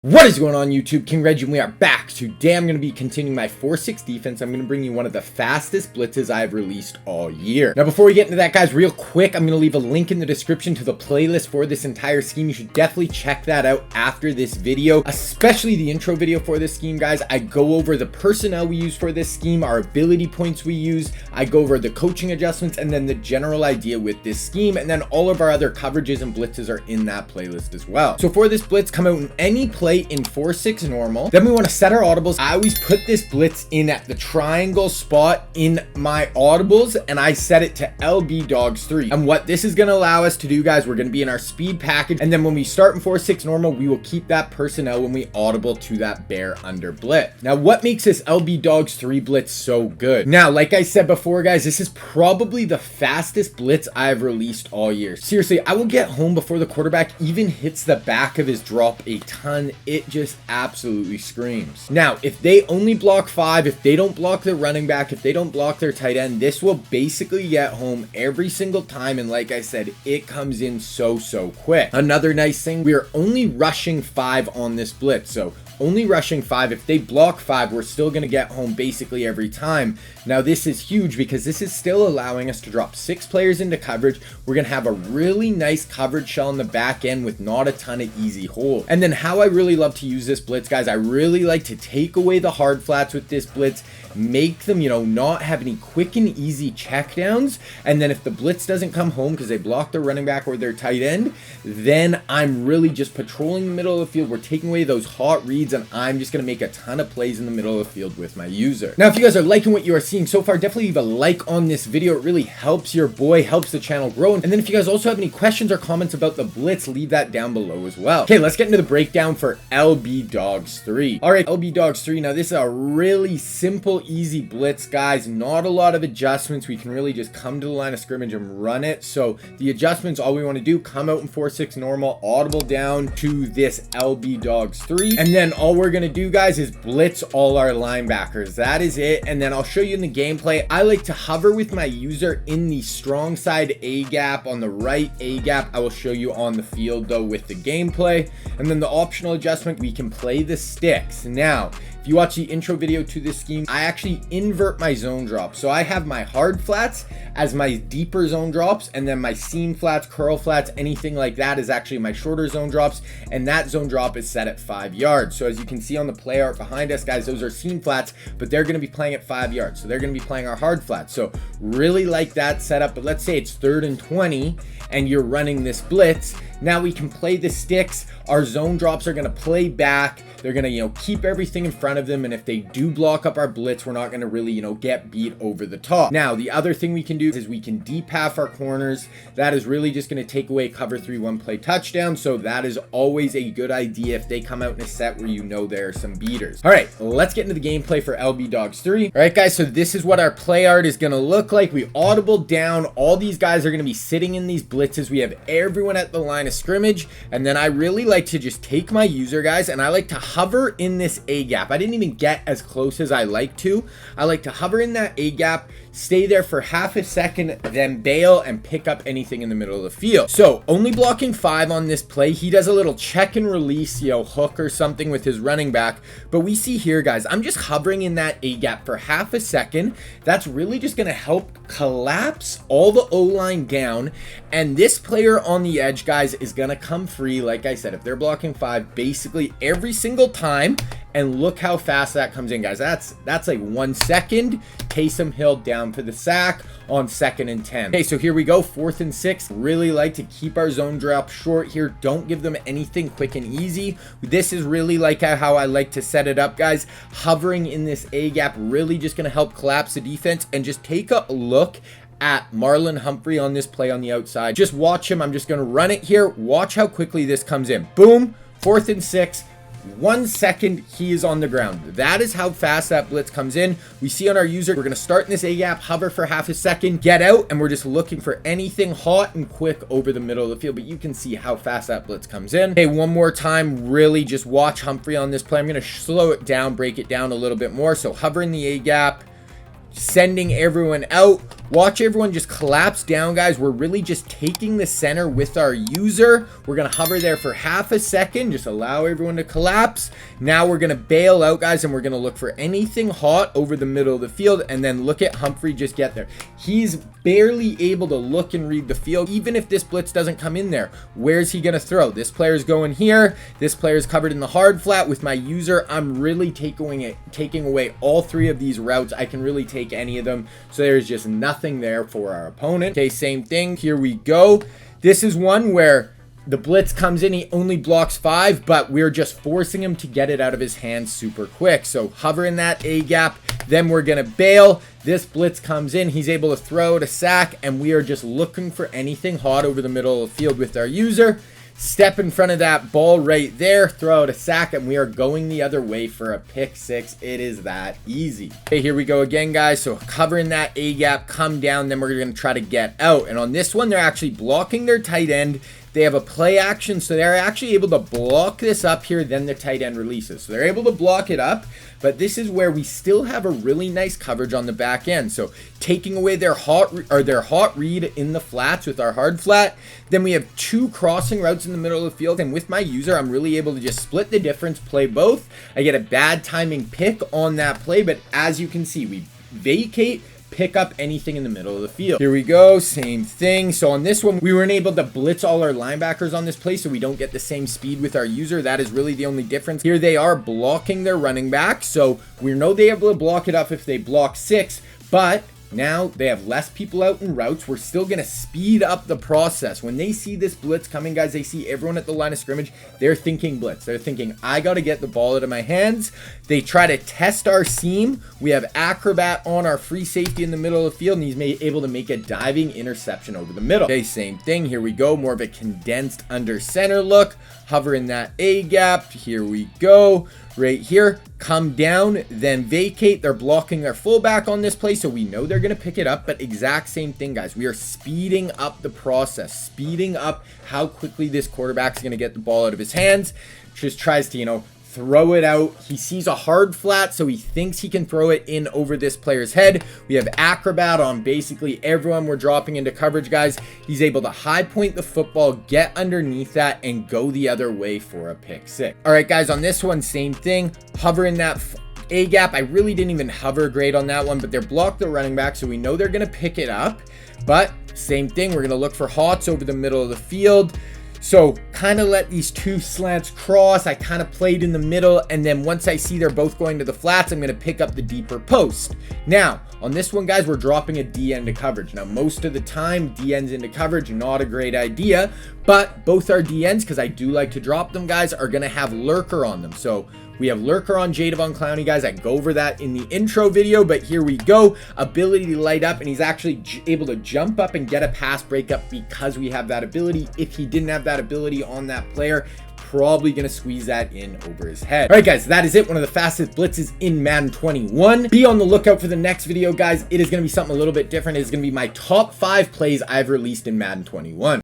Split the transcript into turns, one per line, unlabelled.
What is going on YouTube? King Reggie, and we are back. Today I'm going to be continuing my 4-6 defense. I'm going to bring you one of the fastest blitzes I've released all year. Now before we get into that, guys, real quick, I'm going to leave a link in the description to the playlist for this entire scheme. You should definitely check that out after this video, especially the intro video for this scheme, guys. I go over the personnel we use for this scheme, our ability points we use, I go over the coaching adjustments, and then the general idea with this scheme, and then all of our other coverages and blitzes are in that playlist as well. So for this blitz, come out in any play in 4-6 normal. Then we want to set our audibles. I always put this blitz in at the triangle spot in my audibles, and I set it to LB dogs 3. And what this is going to allow us to do, guys, we're going to be in our speed package, and then when we start in 4-6 normal, we will keep that personnel when we audible to that bear under blitz. Now what makes this LB dogs 3 blitz so good? Now, like I said before, guys, this is probably the fastest blitz I've released all year. Seriously, I will get home before the quarterback even hits the back of his drop a ton. It just absolutely screams. Now, if they only block 5, if they don't block their running back, if they don't block their tight end, this will basically get home every single time. And like I said, it comes in so quick. Another nice thing, we are only rushing 5 on this blitz. So only rushing 5. If they block 5, we're still going to get home basically every time. Now this is huge because this is still allowing us to drop 6 players into coverage. We're going to have a really nice coverage shell in the back end with not a ton of easy holes. And then how I really love to use this blitz, guys, I really like to take away the hard flats with this blitz, make them, not have any quick and easy checkdowns. And then if the blitz doesn't come home because they block their running back or their tight end, then I'm really just patrolling the middle of the field. We're taking away those hot reads, and I'm just going to make a ton of plays in the middle of the field with my user. Now, if you guys are liking what you are seeing so far, definitely leave a like on this video. It really helps your boy, helps the channel grow. And then if you guys also have any questions or comments about the blitz, leave that down below as well. Okay, let's get into the breakdown for LB Dogs 3. All right, LB Dogs 3. Now, this is a really simple, easy blitz, guys. Not a lot of adjustments. We can really just come to the line of scrimmage and run it. So the adjustments, all we want to do, come out in 4-6 normal, audible down to this LB Dogs 3. And then all we're going to do, guys, is blitz all our linebackers. That is it. And then I'll show you in the gameplay. I like to hover with my user in the strong side A gap, on the right A gap. I will show you on the field though with the gameplay. And then the optional adjustment, we can play the sticks. Now, if you watch the intro video to this scheme, I actually invert my zone drops. So I have my hard flats as my deeper zone drops, and then my seam flats, curl flats, anything like that is actually my shorter zone drops, and that zone drop is set at 5 yards. So as you can see on the play art behind us, guys, those are seam flats, but they're going to be playing at 5 yards. So they're going to be playing our hard flats. So really like that setup. But let's say it's 3rd and 20 and you're running this blitz. Now we can play the sticks. Our zone drops are going to play back. They're going to, keep everything in front of them. And if they do block up our blitz, we're not going to really, get beat over the top. Now, the other thing we can do is we can deep half our corners. That is really just going to take away cover 3 one play touchdown. So that is always a good idea if they come out in a set where there are some beaters. All right, let's get into the gameplay for LB Dogs 3. All right, guys, so this is what our play art is going to look like. We audible down. All these guys are going to be sitting in these blitzes. We have everyone at the line of scrimmage. And then I really like to just take my user, guys, and I like to hover in this A gap. I didn't even get as close as I like to. I like to hover in that A gap, stay there for half a second, then bail and pick up anything in the middle of the field. So only blocking 5 on this play. He does a little check and release, hook or something with his running back. But we see here, guys, I'm just hovering in that A gap for half a second. That's really just going to help collapse all the O-line down. And this player on the edge, guys, is going to come free. Like I said, if they're blocking 5 basically every single time. And look how fast that comes in, guys. That's like 1 second. Taysom Hill down for the sack on 2nd and 10. Okay, so here we go, 4th and 6. Really like to keep our zone drop short here. Don't give them anything quick and easy. This is really like how I like to set it up, guys. Hovering in this A gap, really just going to help collapse the defense. And just take a look at Marlon Humphrey on this play on the outside. Just watch him. I'm just going to run it here. Watch how quickly this comes in. Boom, 4th and 6. 1 second, he is on the ground. That is how fast that blitz comes in. We see on our user, we're going to start in this A gap, hover for half a second, get out, and we're just looking for anything hot and quick over the middle of the field. But you can see how fast that blitz comes in. Okay, one more time, really just watch Humphrey on this play. I'm going to slow it down, break it down a little bit more. So hover in the A gap, sending everyone out, watch everyone just collapse down, guys. We're really just taking the center with our user. We're going to hover there for half a second. Just allow everyone to collapse. Now we're going to bail out, guys, and we're going to look for anything hot over the middle of the field. And then look at Humphrey just get there. He's barely able to look and read the field. Even if this blitz doesn't come in there, where's he going to throw? This player's going here. This player's covered in the hard flat. With my user, I'm really taking away all three of these routes. I can really take any of them. So there's just nothing there for our opponent. Okay, same thing. Here we go. This is one where the blitz comes in. He only blocks 5, but we're just forcing him to get it out of his hands super quick. So hover in that A gap. Then we're going to bail. This blitz comes in. He's able to throw it a sack, and we are just looking for anything hot over the middle of the field with our user. Step in front of that ball right there, throw out a sack, and we are going the other way for a pick 6. It is that easy. Okay, here we go again, guys. So covering that A gap, come down, then we're going to try to get out. And on this one, they're actually blocking their tight end. They have a play action, so they're actually able to block this up here, then the tight end releases. So they're able to block it up, but this is where we still have a really nice coverage on the back end. So taking away their hot read in the flats with our hard flat. Then we have 2 crossing routes in the middle of the field, and with my user, I'm really able to just split the difference, play both. I get a bad timing pick on that play, but as you can see, we vacate, pick up anything in the middle of the field. Here we go, same thing. So on this one, we weren't able to blitz all our linebackers on this play, so we don't get the same speed with our user. That is really the only difference. Here they are blocking their running back, so we know they're able to block it up if they block 6, but now they have less people out in routes. We're still going to speed up the process. When they see this blitz coming, guys, they see everyone at the line of scrimmage. They're thinking blitz. They're thinking, I got to get the ball out of my hands. They try to test our seam. We have Acrobat on our free safety in the middle of the field, and he's able to make a diving interception over the middle. Okay, same thing. Here we go. More of a condensed under center look. Hover in that A gap. Here we go. Right here, come down, then vacate. They're blocking their fullback on this play, so we know they're going to pick it up, but exact same thing, guys. We are speeding up the process, speeding up how quickly this quarterback's going to get the ball out of his hands. Just tries to, throw it out. He sees a hard flat, so he thinks he can throw it in over this player's head. We have Acrobat on basically everyone we're dropping into coverage, guys. He's able to high point the football, get underneath that, and go the other way for a pick 6. All right, guys, on this one, same thing. Hover in that A gap. I really didn't even hover great on that one, but they're blocked the running back, so we know they're going to pick it up. But same thing, we're going to look for hots over the middle of the field. So kind of let these 2 slants cross. I kind of played in the middle, and then once I see they're both going to the flats, I'm going to pick up the deeper post. Now, on this one, guys, we're dropping a D end to coverage. Now, most of the time, D ends into coverage, not a great idea, but both our D ends, because I do like to drop them, guys, are going to have lurker on them. So we have lurker on Jadavon Clowney, guys. I go over that in the intro video, but here we go. Ability to light up, and he's actually able to jump up and get a pass breakup because we have that ability. If he didn't have that ability on that player, probably going to squeeze that in over his head. All right, guys, that is it. One of the fastest blitzes in Madden 21. Be on the lookout for the next video, guys. It is going to be something a little bit different. It is going to be my top 5 plays I've released in Madden 21.